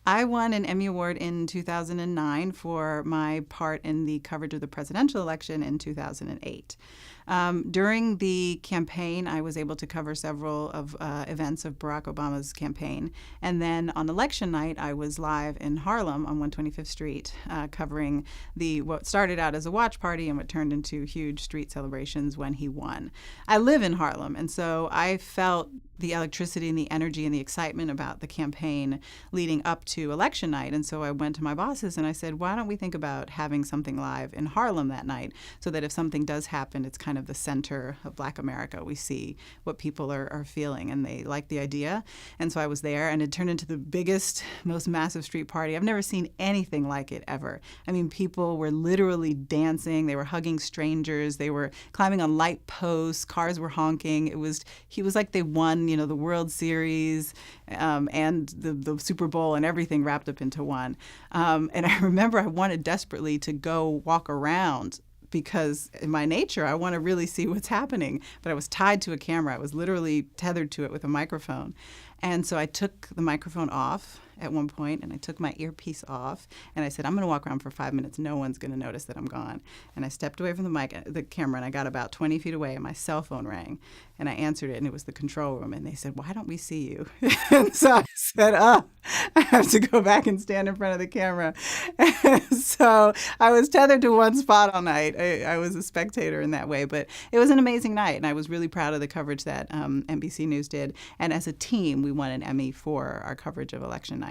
I won an Emmy Award in 2009 for my part in the coverage of the presidential election in 2008. During the campaign, I was able to cover several of events of Barack Obama's campaign. And then on election night, I was live in Harlem on 125th Street covering what started out as a watch party and what turned into huge street celebrations when he won. I live in Harlem, and so I felt the electricity and the energy and the excitement about the campaign leading up to election night. And so I went to my bosses and I said, why don't we think about having something live in Harlem that night so that if something does happen, it's kind of the center of Black America. We see what people are feeling, and they liked the idea. And so I was there, and it turned into the biggest, most massive street party. I've never seen anything like it ever. I mean, people were literally dancing. They were hugging strangers. They were climbing on light posts. Cars were honking. He was like they won, the World Series and the Super Bowl and everything wrapped up into one. And I remember I wanted desperately to go walk around because in my nature, I want to really see what's happening. But I was tied to a camera. I was literally tethered to it with a microphone. And so I took the microphone off at one point, and I took my earpiece off, and I said, I'm going to walk around for 5 minutes. No one's going to notice that I'm gone. And I stepped away from the camera, and I got about 20 feet away, and my cell phone rang. And I answered it, and it was the control room. And they said, why don't we see you? And so I said, I have to go back and stand in front of the camera. And so I was tethered to one spot all night. I was a spectator in that way. But it was an amazing night, and I was really proud of the coverage that NBC News did. And as a team, we won an Emmy for our coverage of election night.